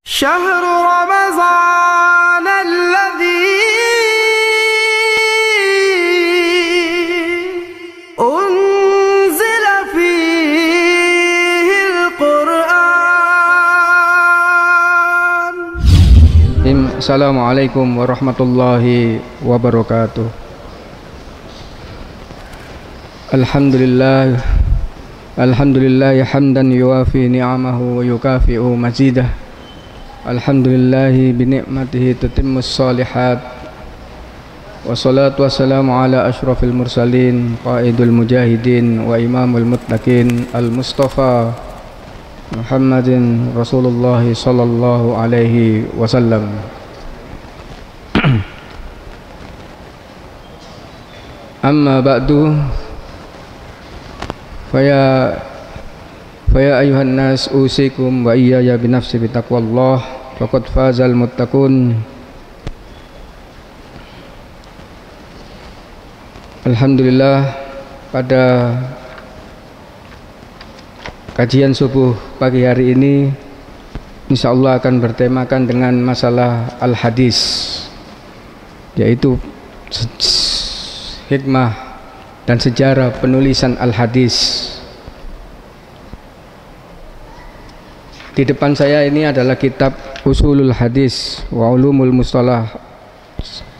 شهر رمضان الذي أنزل فيه القرآن. Assalamualaikum warahmatullahi wabarakatuh. Alhamdulillah hamdan yuwafi ni'amahu wa yukafi'u mazidah. Alhamdulillahi binikmatihi tatimmus salihat. Wassalatu wassalamu ala ashrafil mursalin qaidul mujahidin wa imamul muttaqin al-mustafa Muhammadin Rasulullah sallallahu alaihi wasallam. Amma ba'du, Faya ayuhan nas usikum wa iyaya binafsi bitaqwallah faqad fazal muttaqun. Alhamdulillah, pada kajian subuh pagi hari ini insyaallah akan bertemakan dengan masalah al-hadis, yaitu hikmah dan sejarah penulisan al-hadis. Di depan saya ini adalah kitab Usulul Hadis wa Ulumul Mustalah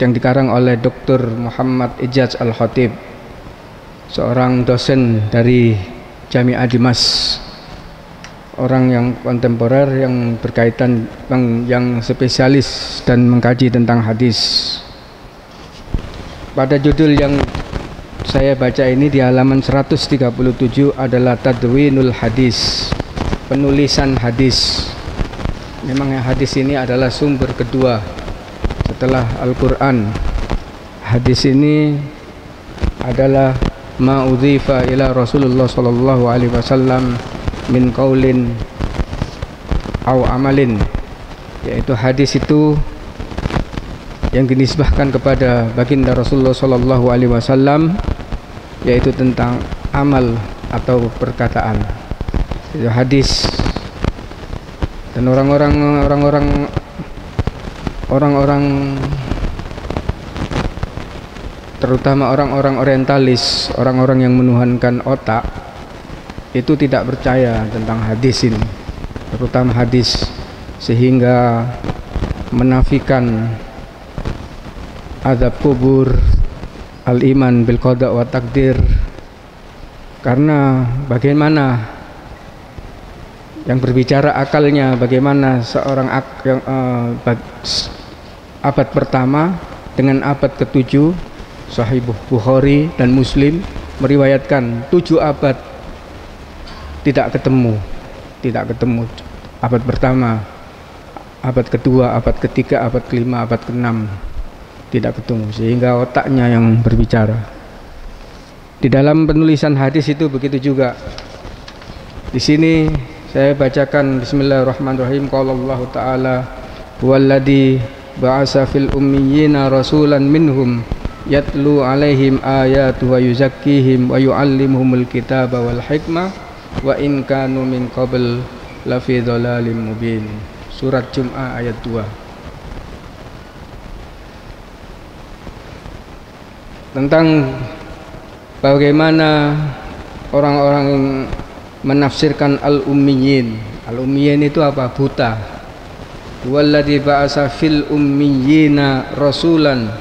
yang dikarang oleh Dr. Muhammad Ijaz Al-Khatib, seorang dosen dari Jami'ah Dimas, orang yang kontemporer yang berkaitan yang spesialis dan mengkaji tentang hadis. Pada judul yang saya baca ini di halaman 137 adalah Tadwinul Hadis, penulisan hadis. Memang hadis ini adalah sumber kedua setelah Al-Quran. Hadis ini adalah ma'udhifa ila Rasulullah sallallahu alaihi wasallam min qaulin au amalin, yaitu hadis itu yang dinisbahkan kepada baginda Rasulullah sallallahu alaihi wasallam, yaitu tentang amal atau perkataan. Itu hadis. Dan orang-orang terutama orang-orang orientalis, orang-orang yang menuhankan otak, itu tidak percaya tentang hadis ini, terutama hadis, sehingga menafikan azab kubur, al-iman bil qada wa takdir. Karena bagaimana yang berbicara akalnya, bagaimana seorang abad pertama dengan abad ke-7, Sahih Bukhari dan Muslim meriwayatkan 7 abad tidak ketemu abad pertama, abad kedua, abad ketiga, abad kelima, abad keenam tidak ketemu, sehingga otaknya yang berbicara. Di dalam penulisan hadis itu begitu juga. Di sini saya bacakan bismillahirrahmanirrahim. Qala Allah Ta'ala walladzi ba'asa fil ummiyina rasulan minhum yatlu alaihim ayatu wa yuzakkihim wa yu'allimuhumul kitaba wal hikmah wa in kanu min qabl lafi dhalalim mubin. Surat Jum'ah ayat 2. Tentang bagaimana orang-orang yang menafsirkan al-ummiyin. Al-ummiyin itu apa? Buta. Walladzi ba'asa fil ummiyina rasulan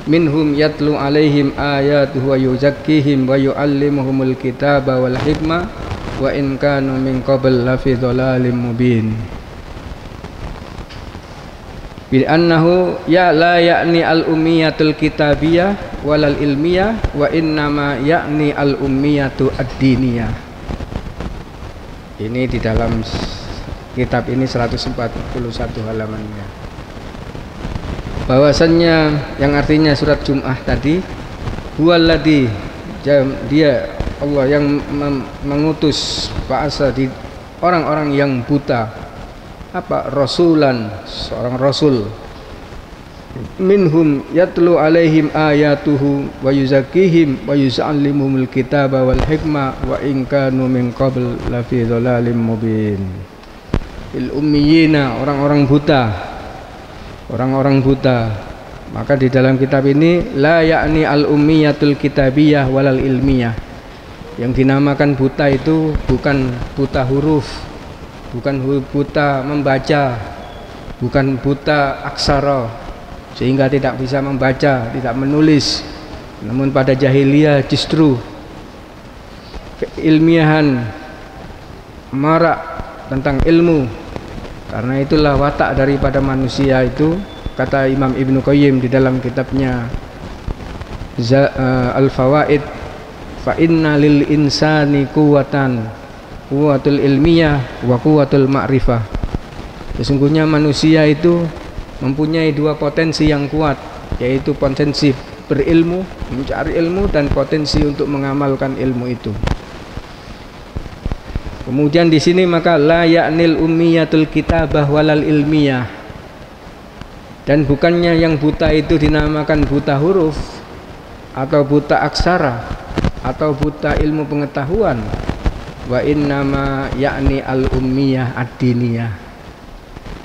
minhum yatlu alaihim ayatuhu wa yuzakkihim wa yu'allimuhumul kitaba wal hikmah wa in kanu min qabl lafi dhalalim mubin. Bil annahu ya la ya'ni al-ummiyatul kitabiyah walal ilmiyah wa innama ya'ni al-ummiyatu ad-diniyah. Ini di dalam kitab ini 141 halamannya. Bahwasannya yang artinya surat Jum'ah tadi, huwallazi, dia Allah yang mengutus ba'asa di orang-orang yang buta, apa? Rasulan, seorang rasul, minhum yatlu alaihim ayatuhu wa yuzakkihim wa yuzallimuhumul kitaba wal hikmah wa in kanu min qabl lafi dhalalim mubin. il ummiyina, orang-orang buta. Orang-orang buta. Maka di dalam kitab ini la yakni al ummiyatul kitabiyah walal ilmiyah. Yang dinamakan buta itu bukan buta huruf, bukan buta membaca, bukan buta aksara sehingga tidak bisa membaca, tidak menulis. Namun pada jahiliyah justru keilmiahan marak tentang ilmu. Karena itulah watak daripada manusia itu, kata Imam Ibnu Qayyim di dalam kitabnya Al-Fawaid, fa inna lil insani quwwatul ilmiyah wa quwwatul ma'rifah. Sesungguhnya manusia itu mempunyai dua potensi yang kuat, yaitu potensi berilmu, mencari ilmu, dan potensi untuk mengamalkan ilmu itu. Kemudian di sini maka la ya'nil ummiyatul kitabah walal ilmiyah, dan bukannya yang buta itu dinamakan buta huruf atau buta aksara atau buta ilmu pengetahuan. Wa innama ya'ni al ummiyah ad-diniyah.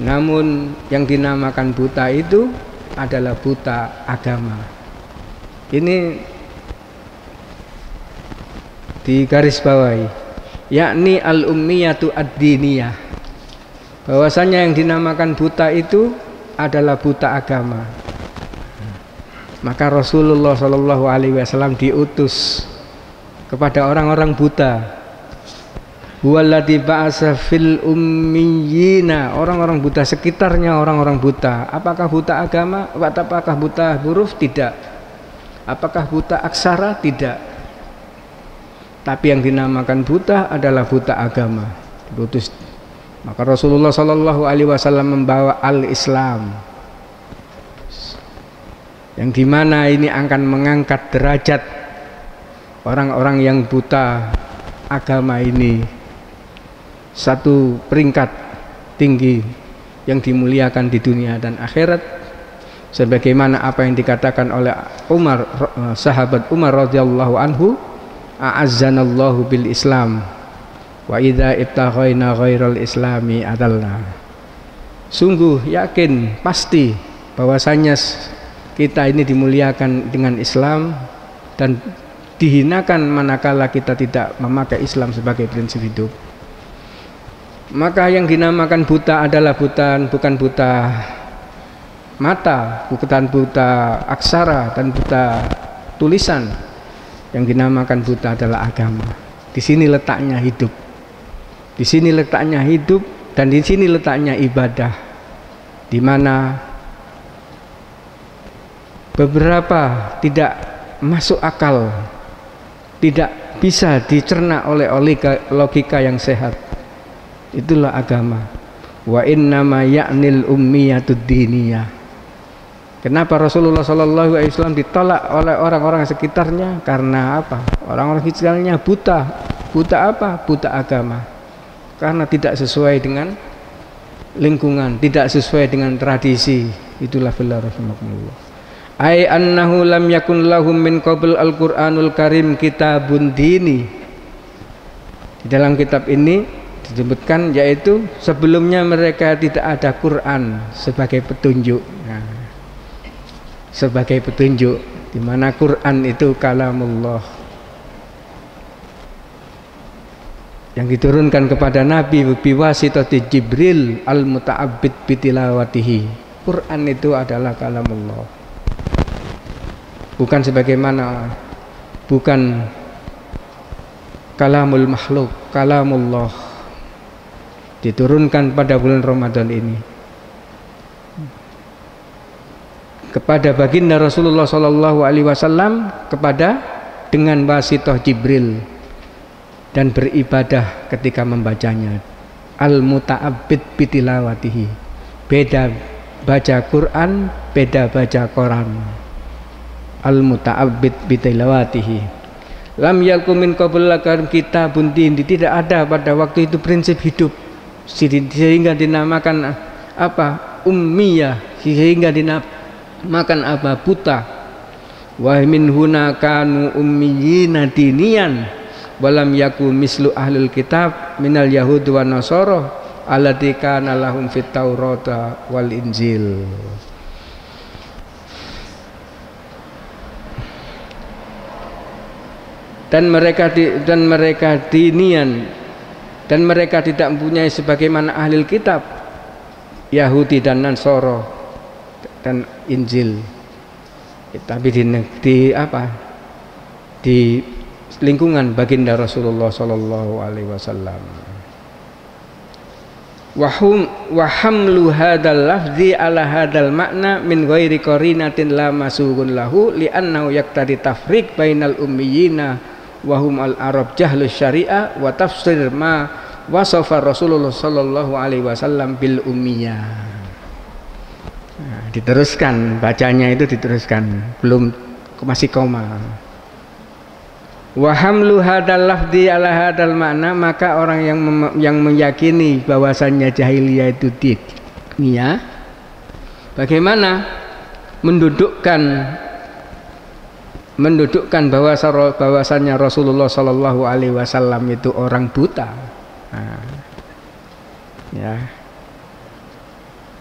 Namun yang dinamakan buta itu adalah buta agama. Ini di garis bawahi, yakni al-ummiyatu ad-diniyah, bahwasanya yang dinamakan buta itu adalah buta agama. Maka Rasulullah SAW diutus kepada orang-orang buta. Huwallazi ba'asa fil ummiyina, orang-orang buta sekitarnya, orang-orang buta. Apakah buta agama? Apakah buta huruf? Tidak. Apakah buta aksara? Tidak. Tapi yang dinamakan buta adalah buta agama. Diutus. Maka Rasulullah SAW membawa al-Islam, yang dimana ini akan mengangkat derajat orang-orang yang buta agama ini satu peringkat tinggi yang dimuliakan di dunia dan akhirat, sebagaimana apa yang dikatakan oleh Umar, sahabat Umar radhiyallahu anhu, a'azzanallahu bil Islam wa idza ibtaghaina ghairal islami adalna. Sungguh yakin pasti bahwasanya kita ini dimuliakan dengan Islam dan dihinakan manakala kita tidak memakai Islam sebagai prinsip hidup. Maka yang dinamakan buta adalah bukan buta mata, bukan buta aksara dan buta tulisan. Yang dinamakan buta adalah agama. Di sini letaknya hidup. Di sini letaknya hidup dan di sini letaknya ibadah. Di mana beberapa tidak masuk akal, tidak bisa dicerna oleh logika yang sehat. Itulah agama. Wa innama ya'nil ummiyatud diniyah. Kenapa Rasulullah SAW ditolak oleh orang-orang sekitarnya? Karena apa? Orang-orang sekitarnya buta. Buta apa? Buta agama. Karena tidak sesuai dengan lingkungan, tidak sesuai dengan tradisi. Itulah beliau rahimahullah. Ai annahu lam yakun lahum min qabl al-Qur'anul Karim kitabun dini. Di dalam kitab ini disebutkan, yaitu sebelumnya mereka tidak ada Quran sebagai petunjuk. Nah, sebagai petunjuk, di mana Quran itu kalamullah yang diturunkan kepada Nabi biwasitati Jibril al-muta'abbid bitilawatihi. Quran itu adalah kalamullah, bukan sebagaimana, bukan kalamul makhluk, kalamullah, diturunkan pada bulan Ramadan ini kepada baginda Rasulullah SAW kepada dengan wasithah Jibril, dan beribadah ketika membacanya. Al-muta'abbid bitilawatihi, beda baca Quran, beda baca Quran. Al-muta'abbid bitilawatihi. Lam yakum min qabl kitabun din, tidak ada pada waktu itu prinsip hidup sehingga dinamakan apa? Ummiyah, sehingga dinamakan apa? Buta. Wa min huna kanu ummiyina diniyan walam yaku mislu ahlul kitab minal yahud wa nasara allati kana lahum fit Taurata wal Injil. Dan mereka tidak mempunyai sebagaimana ahli kitab Yahudi dan Nasoro dan Injil, tapi di lingkungan baginda Rasulullah Sallallahu Alaihi Wasallam. Wa hamlu hadal lafzi ala hadal makna min ghairi qarinatin la masugun lahu li'annahu yaqtadi tafriq bainal ummiyina wa hum al arab jahlus syariah wa tafsir ma wasafa Rasulullah Sallallahu Alaihi Wasallam bil ummiyah. Nah, diteruskan bacanya itu diteruskan, belum masih koma. Wa hamlu hadal lafzi ala hadal makna, maka orang yang meyakini bahwasannya jahiliyah itu dunia, bagaimana mendudukkan bahwasannya Rasulullah Sallallahu Alaihi Wasallam itu orang buta. Nah, ya.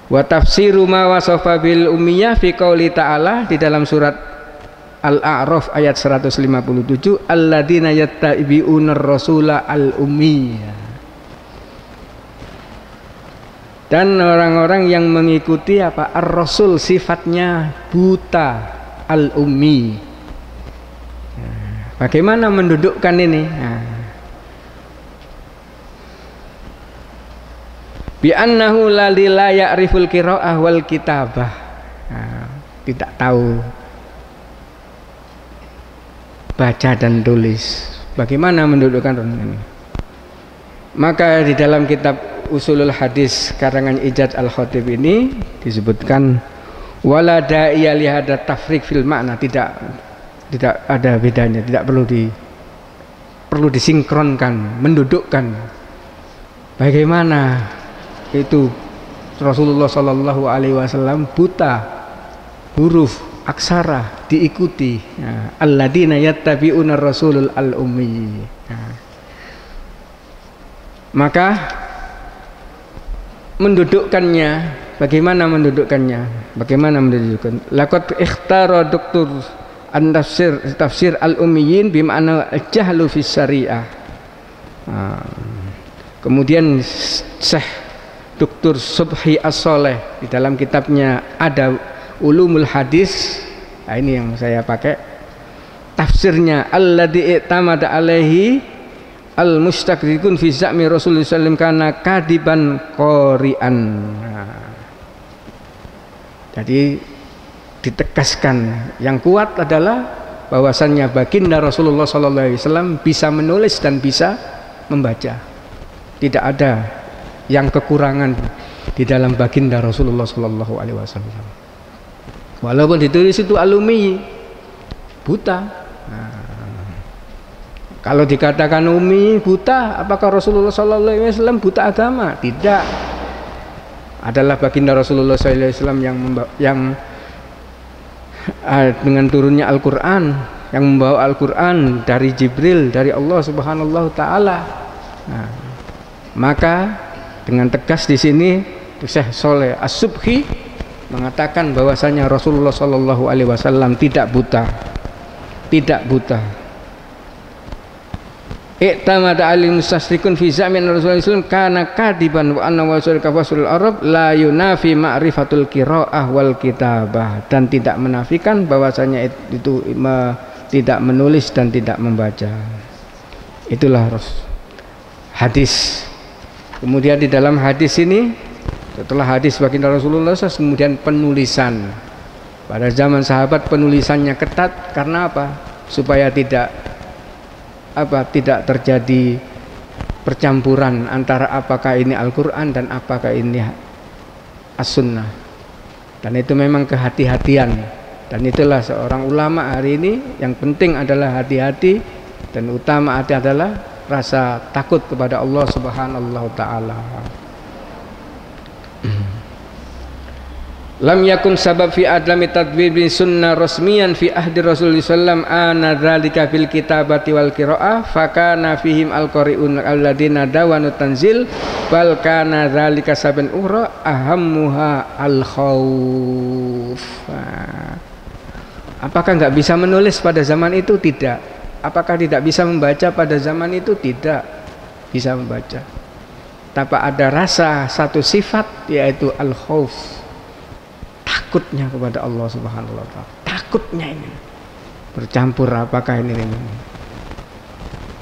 Wa tafsiru ma wasafa bil ummiyah fi qouli ta'ala, di dalam surat Al-A'raf ayat 157, alladzina yattabi'unar rasula al-ummiyya. Dan orang-orang yang mengikuti apa? Ar-Rasul sifatnya buta, al-ummi. Nah, bagaimana mendudukkan ini? Nah, bi annahu la ya'riful qira'ah wal kitabah. Nah, tidak tahu baca dan tulis. Bagaimana mendudukkan ini? Maka di dalam kitab Usulul Hadis karangan Ijaz Al-Khatib ini disebutkan wala da'iya li hada tafriq fil makna, tidak ada bedanya, tidak perlu disinkronkan, mendudukkan. Bagaimana itu Rasulullah Sallallahu Alaihi Wasallam buta huruf aksara diikuti, ya. Alladzina yattabi'una rasulul al-ummi, ya. Maka mendudukkannya, bagaimana mendudukkan? Laqad ikhtara Dr. Tafsir al-ummiyin bima'na al-jahlu fi syariah. Kemudian Syekh Dr. Subhi As-Soleh di dalam kitabnya ada Ulumul Hadis, nah ini yang saya pakai tafsirnya, alladzi i'tamada alaihi al-mustaqrikun fi za'mi Rasulullah sallallahu alaihi wasallam kana kadiban qari'an. Nah, jadi ditegaskan yang kuat adalah bahwasannya baginda Rasulullah sallallahu alaihi wasallam bisa menulis dan bisa membaca. Tidak ada yang kekurangan di dalam baginda Rasulullah sallallahu alaihi wasallam. Walaupun ditulis itu alumni buta. Nah, kalau dikatakan ummi buta, apakah Rasulullah Sallallahu Alaihi Wasallam buta agama? Tidak. Adalah baginda Rasulullah Sallallahu Alaihi Wasallam yang dengan turunnya Al-Quran, yang membawa Al-Quran dari Jibril, dari Allah Subhanahu Taala. Nah, maka dengan tegas di sini Syekh Saleh As-Subhi mengatakan bahwasanya Rasulullah Sallallahu Alaihi Wasallam tidak buta, I'tamada alim mustasrikun fi zaman Rasulullah SAW kana kadiban wa anna wasul kafasul Arab la yunafi ma'rifatul qiraah wal kitabah, dan tidak menafikan bahwasanya itu tidak menulis dan tidak membaca. Itulah hadis. Kemudian di dalam hadis ini, setelah hadis baginda Rasulullah SAW, kemudian penulisan. Pada zaman sahabat penulisannya ketat, karena apa? Supaya tidak terjadi percampuran antara apakah ini Al-Quran dan apakah ini As-Sunnah. Dan itu memang kehati-hatian. Dan itulah seorang ulama hari ini, yang penting adalah hati-hati, dan utama adalah rasa takut kepada Allah Subhanahu Ta'ala. lam yakun sabab fi adlami tadbiri sunnah rasmiyan fi ahdi Rasulullah sallam ana dzalika fil kitabati wal qiraah fakana fihim al-qari'un alladziina dawanu tanzil bal kana dzalika saban ukhra ahammuha al-khauf. Apakah enggak bisa menulis pada zaman itu? Tidak. Apakah tidak bisa membaca pada zaman itu? Tidak. Bisa membaca. Tapi ada rasa satu sifat yaitu al-khauf. Takutnya kepada Allah Subhanahu wa taala. Takutnya ini bercampur apakah ini.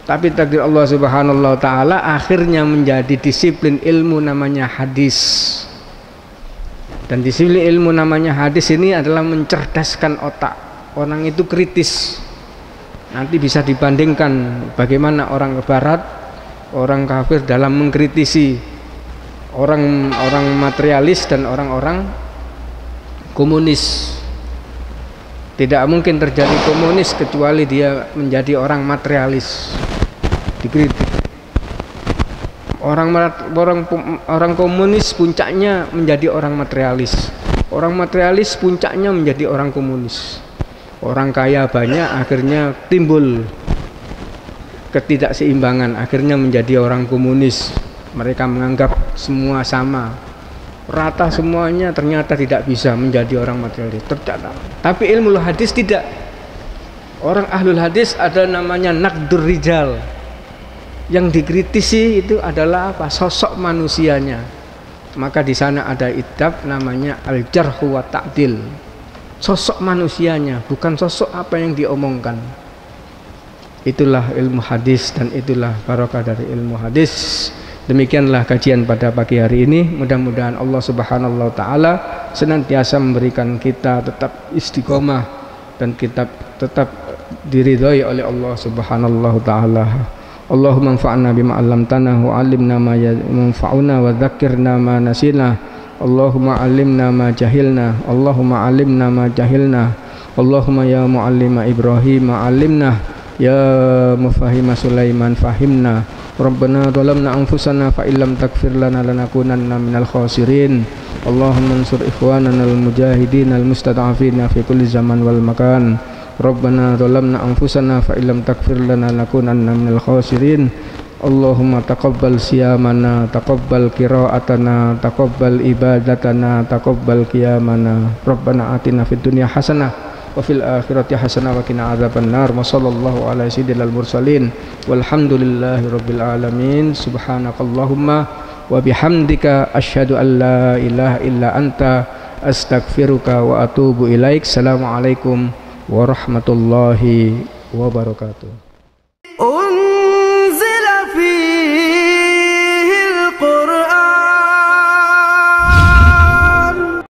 Tapi takdir Allah Subhanahu wa taala akhirnya menjadi disiplin ilmu namanya hadis. Dan disiplin ilmu namanya hadis ini adalah mencerdaskan otak. Orang itu kritis. Nanti bisa dibandingkan bagaimana orang barat, orang kafir dalam mengkritisi orang materialis dan orang-orang komunis. Tidak mungkin terjadi komunis kecuali dia menjadi orang materialis, dikritik. Orang komunis puncaknya menjadi orang materialis. Orang materialis puncaknya menjadi orang komunis. Orang kaya banyak akhirnya timbul ketidakseimbangan, akhirnya menjadi orang komunis. Mereka menganggap semua sama, rata semuanya, ternyata tidak bisa menjadi orang materialis. Tercatat. Tapi ilmu hadis tidak. Orang ahlul hadis ada namanya naqdur rijal. Yang dikritisi itu adalah apa? Sosok manusianya. Maka di sana ada idab namanya al-jarhu wa ta'dil. Sosok manusianya, bukan sosok apa yang diomongkan. Itulah ilmu hadis dan itulah barokah dari ilmu hadis. Demikianlah kajian pada pagi hari ini. Mudah-mudahan Allah Subhanahu wa taala senantiasa memberikan kita tetap istiqomah dan kita tetap diridhai oleh Allah Subhanahu wa taala. Allahumma anfa'na bima 'allamtana wa 'allimna ma yanfa'una wa dzakkirna ma nasina. Allahumma 'allimna ma jahilna. Allahumma 'allimna ma jahilna. Allahumma ya mu'allima Ibrahim 'allimna, ya mufahima Sulaiman fahimna. Rabbana zalamna anfusana fa illam taghfir lana lanakunanna minal khasirin. Allahumma ansur ikhwanana al-mujahidin al-mustad'afina fi kulli zaman wal makan. Rabbana zalamna anfusana fa illam taghfir lana lanakunanna minal khasirin. Allahumma taqabbal siyamana, taqabbal qira'atana, taqabbal ibadatana, taqabbal qiyamana. Rabbana atina fid dunya hasanah wa fil akhirati hasanah wa qina adzabannar. Wa sallallahu ala sayyidil mursalin walhamdulillahi rabbil alamin. Subhanakallahumma wa bihamdika asyhadu an la ilaha illa anta astaghfiruka wa atubu ilaik. Assalamualaikum warahmatullahi wabarakatuh.